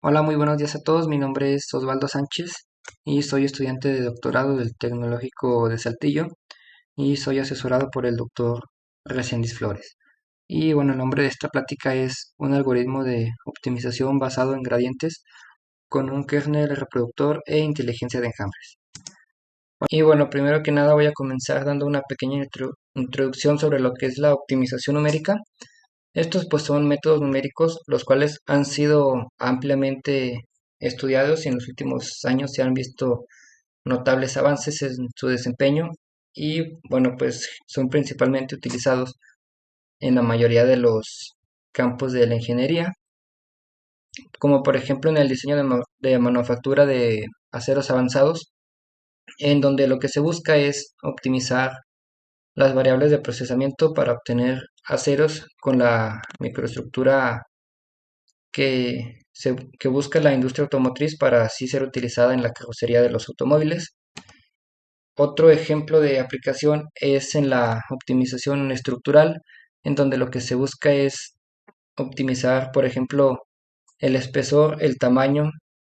Hola, muy buenos días a todos. Mi nombre es Osvaldo Sánchez y soy estudiante de doctorado del Tecnológico de Saltillo y soy asesorado por el doctor Reséndiz Flores. Y bueno, el nombre de esta plática es un algoritmo de optimización basado en gradientes con un kernel reproductor e inteligencia de enjambres. Y bueno, primero que nada voy a comenzar dando una pequeña introducción sobre lo que es la optimización numérica. Estos pues son métodos numéricos los cuales han sido ampliamente estudiados y en los últimos años se han visto notables avances en su desempeño y bueno pues son principalmente utilizados en la mayoría de los campos de la ingeniería, como por ejemplo en el diseño de manufactura de aceros avanzados, en donde lo que se busca es optimizar las variables de procesamiento para obtener aceros con la microestructura que busca la industria automotriz para así ser utilizada en la carrocería de los automóviles. Otro ejemplo de aplicación es en la optimización estructural, en donde lo que se busca es optimizar, por ejemplo, el espesor, el tamaño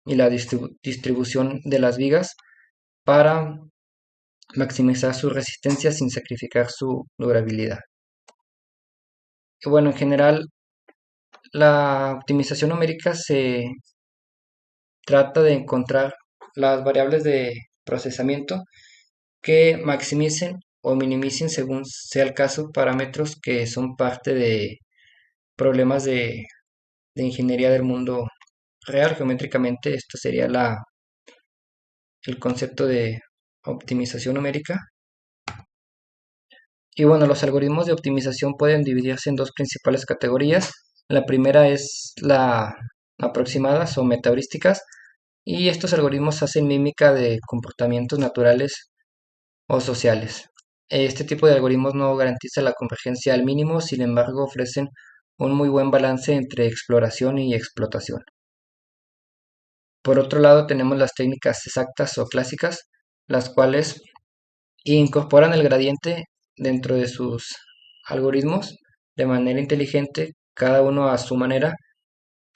y la distribución de las vigas para maximizar su resistencia sin sacrificar su durabilidad. Y bueno, en general, la optimización numérica se trata de encontrar las variables de procesamiento que maximicen o minimicen, según sea el caso, parámetros que son parte de problemas de ingeniería del mundo real. Geométricamente, esto sería el concepto de optimización numérica. Y bueno, los algoritmos de optimización pueden dividirse en dos principales categorías. La primera es la aproximadas o metaheurísticas, y estos algoritmos hacen mímica de comportamientos naturales o sociales. Este tipo de algoritmos no garantiza la convergencia al mínimo, sin embargo ofrecen un muy buen balance entre exploración y explotación. Por otro lado tenemos las técnicas exactas o clásicas, las cuales incorporan el gradiente dentro de sus algoritmos de manera inteligente, cada uno a su manera.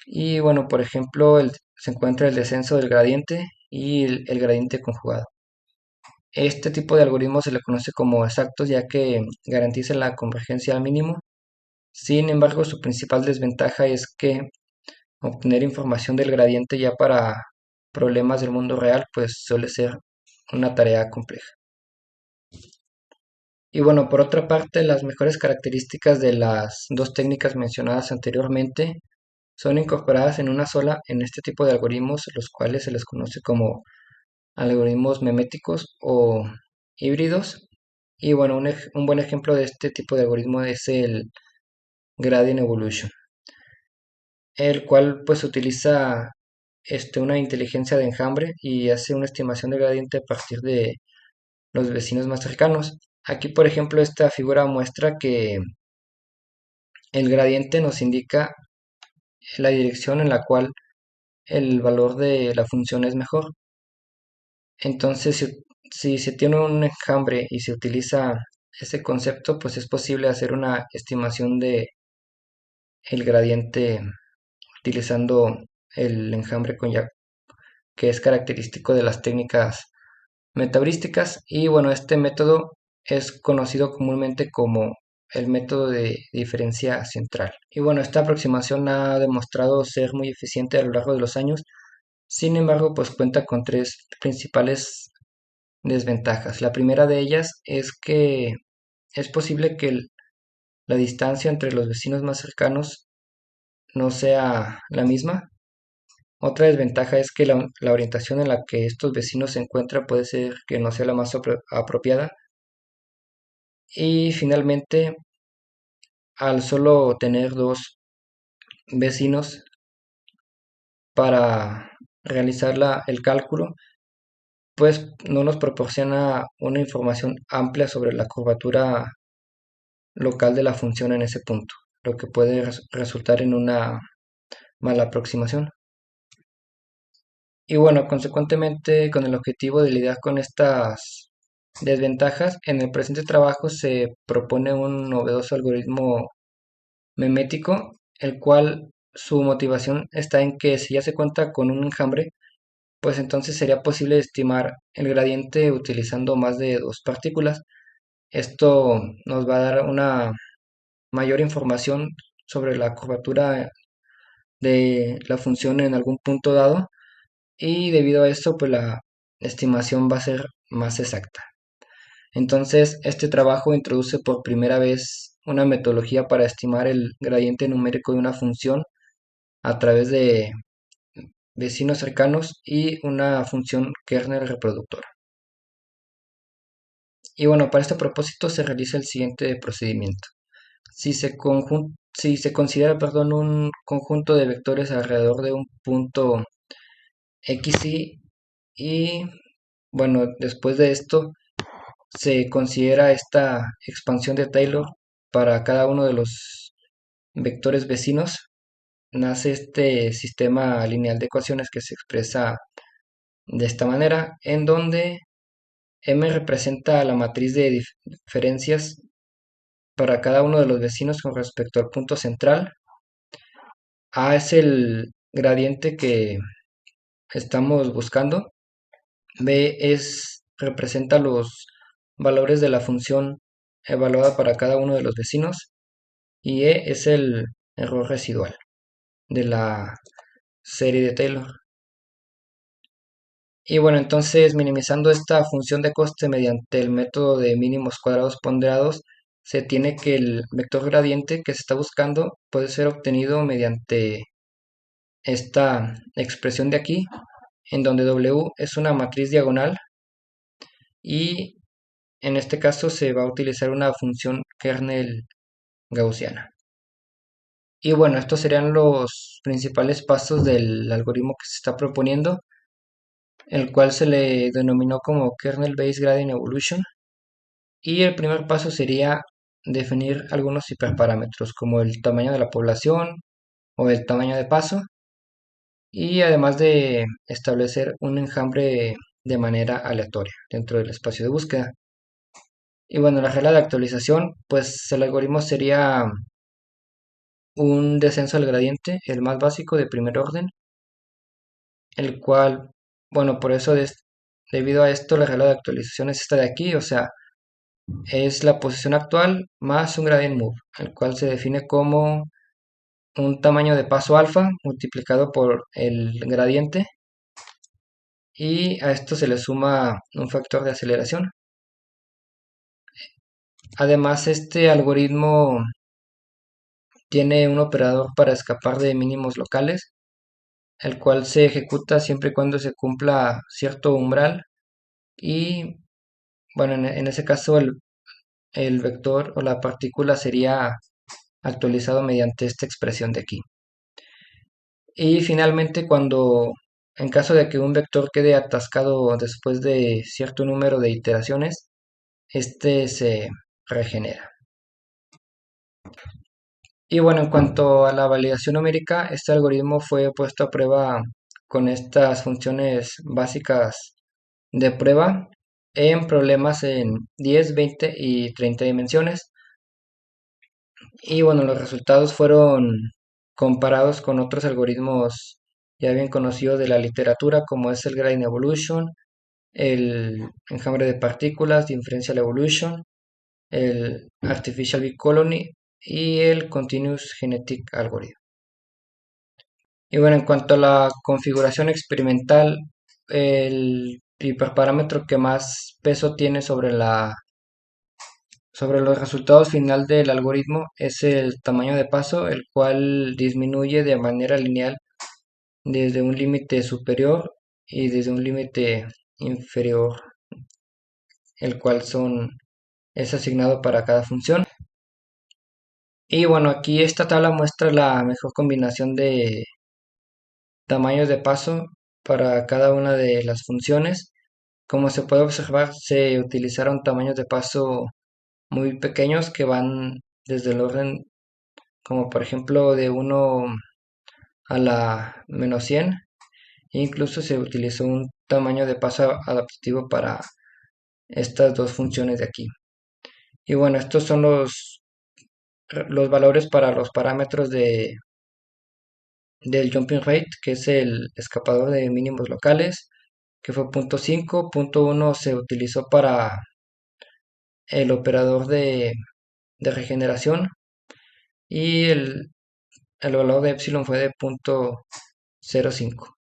Y bueno, por ejemplo, se encuentra el descenso del gradiente y el gradiente conjugado. Este tipo de algoritmos se le conoce como exactos ya que garantizan la convergencia al mínimo. Sin embargo, su principal desventaja es que obtener información del gradiente ya para problemas del mundo real pues suele ser una tarea compleja. Y bueno, por otra parte, las mejores características de las dos técnicas mencionadas anteriormente son incorporadas en una sola en este tipo de algoritmos, los cuales se les conoce como algoritmos meméticos o híbridos. Y bueno, un buen ejemplo de este tipo de algoritmo es el Gradient Evolution, el cual pues utiliza una inteligencia de enjambre y hace una estimación de gradiente a partir de los vecinos más cercanos. Aquí, por ejemplo, esta figura muestra que el gradiente nos indica la dirección en la cual el valor de la función es mejor. Entonces, si se tiene un enjambre y se utiliza ese concepto, pues es posible hacer una estimación de el gradiente utilizando el enjambre con que es característico de las técnicas metaheurísticas. Y bueno, este método es conocido comúnmente como el método de diferencia central. Y bueno, esta aproximación ha demostrado ser muy eficiente a lo largo de los años. Sin embargo, pues cuenta con tres principales desventajas. La primera de ellas es que es posible que la distancia entre los vecinos más cercanos no sea la misma. Otra desventaja es que la orientación en la que estos vecinos se encuentran puede ser que no sea la más apropiada. Y finalmente, al solo tener dos vecinos para realizar el cálculo, pues no nos proporciona una información amplia sobre la curvatura local de la función en ese punto, lo que puede resultar en una mala aproximación. Y bueno, consecuentemente, con el objetivo de lidiar con estas desventajas, en el presente trabajo se propone un novedoso algoritmo memético, el cual su motivación está en que si ya se cuenta con un enjambre, pues entonces sería posible estimar el gradiente utilizando más de dos partículas. Esto nos va a dar una mayor información sobre la curvatura de la función en algún punto dado y debido a esto pues la estimación va a ser más exacta. Entonces este trabajo introduce por primera vez una metodología para estimar el gradiente numérico de una función a través de vecinos cercanos y una función kernel reproductora. Y bueno, para este propósito se realiza el siguiente procedimiento. Si se considera, perdón, un conjunto de vectores alrededor de un punto xy y bueno, después de esto se considera esta expansión de Taylor para cada uno de los vectores vecinos, nace este sistema lineal de ecuaciones que se expresa de esta manera, en donde M representa la matriz de diferencias para cada uno de los vecinos con respecto al punto central. A es el gradiente que estamos buscando. B representa los valores de la función evaluada para cada uno de los vecinos. Y E es el error residual de la serie de Taylor. Y bueno, entonces minimizando esta función de coste mediante el método de mínimos cuadrados ponderados, se tiene que el vector gradiente que se está buscando puede ser obtenido mediante esta expresión de aquí, en donde W es una matriz diagonal y en este caso se va a utilizar una función kernel gaussiana. Y bueno, estos serían los principales pasos del algoritmo que se está proponiendo, el cual se le denominó como Kernel Based Gradient Evolution. Y el primer paso sería definir algunos hiperparámetros como el tamaño de la población o el tamaño de paso y además de establecer un enjambre de manera aleatoria dentro del espacio de búsqueda. Y bueno, la regla de actualización, pues el algoritmo sería un descenso del gradiente, el más básico de primer orden, el cual, bueno, por eso debido a esto la regla de actualización es esta de aquí, o sea, es la posición actual más un gradient move, el cual se define como un tamaño de paso alfa multiplicado por el gradiente y a esto se le suma un factor de aceleración. Además, este algoritmo tiene un operador para escapar de mínimos locales, el cual se ejecuta siempre y cuando se cumpla cierto umbral y bueno, en ese caso el vector o la partícula sería actualizado mediante esta expresión de aquí. Y finalmente, en caso de que un vector quede atascado después de cierto número de iteraciones, este se regenera. Y bueno, en cuanto a la validación numérica, este algoritmo fue puesto a prueba con estas funciones básicas de prueba en problemas en 10, 20 y 30 dimensiones. Y bueno, los resultados fueron comparados con otros algoritmos ya bien conocidos de la literatura, como es el Gradient Evolution, el enjambre de partículas, Differential Evolution, el Artificial Bee Colony y el Continuous Genetic Algorithm. Y bueno, en cuanto a la configuración experimental, el hiperparámetro que más peso tiene sobre los resultados final del algoritmo es el tamaño de paso, el cual disminuye de manera lineal desde un límite superior y desde un límite inferior, el cual es asignado para cada función. Y bueno, aquí esta tabla muestra la mejor combinación de tamaños de paso para cada una de las funciones. Como se puede observar, se utilizaron tamaños de paso muy pequeños que van desde el orden como por ejemplo de 1 a la -100. Incluso se utilizó un tamaño de paso adaptativo para estas dos funciones de aquí. Y bueno, estos son los valores para los parámetros del jumping rate, que es el escapador de mínimos locales, que fue punto 5. Punto 1 se utilizó para el operador de regeneración y el valor de epsilon fue de punto 0,5,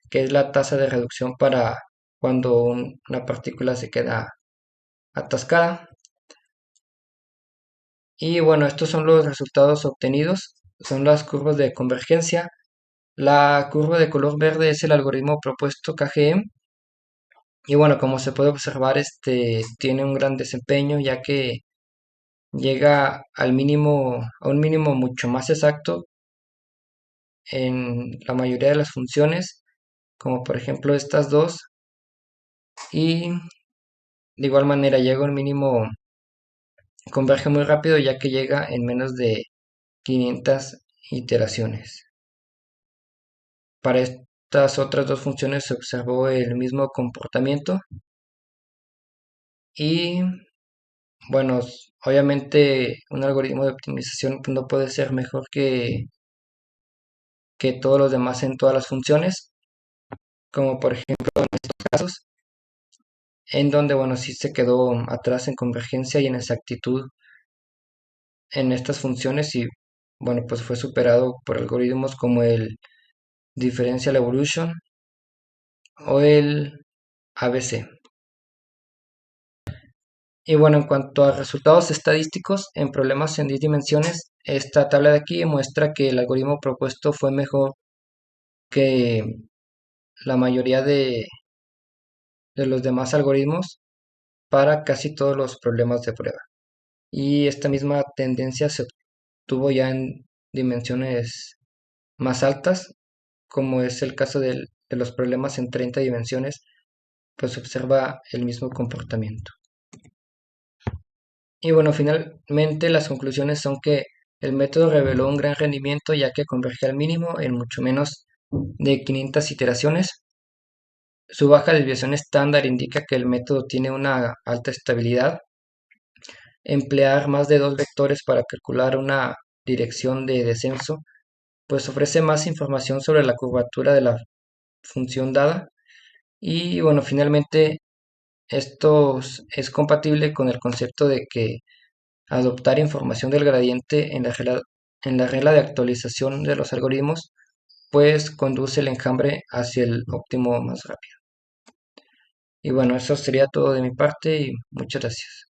que es la tasa de reducción para cuando una partícula se queda atascada. Y bueno, estos son los resultados obtenidos, son las curvas de convergencia. La curva de color verde es el algoritmo propuesto KGM. Y bueno, como se puede observar, este tiene un gran desempeño ya que llega al mínimo, a un mínimo mucho más exacto en la mayoría de las funciones, como por ejemplo estas dos, y de igual manera llega a un mínimo, converge muy rápido ya que llega en menos de 500 iteraciones. Para estas otras dos funciones se observó el mismo comportamiento y bueno, obviamente un algoritmo de optimización pues, no puede ser mejor que todos los demás en todas las funciones, como por ejemplo en estos casos, en donde bueno, sí se quedó atrás en convergencia y en exactitud en estas funciones y bueno, pues fue superado por algoritmos como el Differential Evolution o el ABC. Y bueno, en cuanto a resultados estadísticos en problemas en 10 dimensiones, esta tabla de aquí muestra que el algoritmo propuesto fue mejor que la mayoría de los demás algoritmos para casi todos los problemas de prueba. Y esta misma tendencia se obtuvo ya en dimensiones más altas, como es el caso de los problemas en 30 dimensiones, pues se observa el mismo comportamiento. Y bueno, finalmente las conclusiones son que el método reveló un gran rendimiento ya que converge al mínimo en mucho menos de 500 iteraciones. Su baja desviación estándar indica que el método tiene una alta estabilidad. Emplear más de dos vectores para calcular una dirección de descenso, pues ofrece más información sobre la curvatura de la función dada. Y bueno, finalmente esto es compatible con el concepto de que adoptar información del gradiente en la regla de actualización de los algoritmos, pues conduce el enjambre hacia el óptimo más rápido. Y bueno, eso sería todo de mi parte y muchas gracias.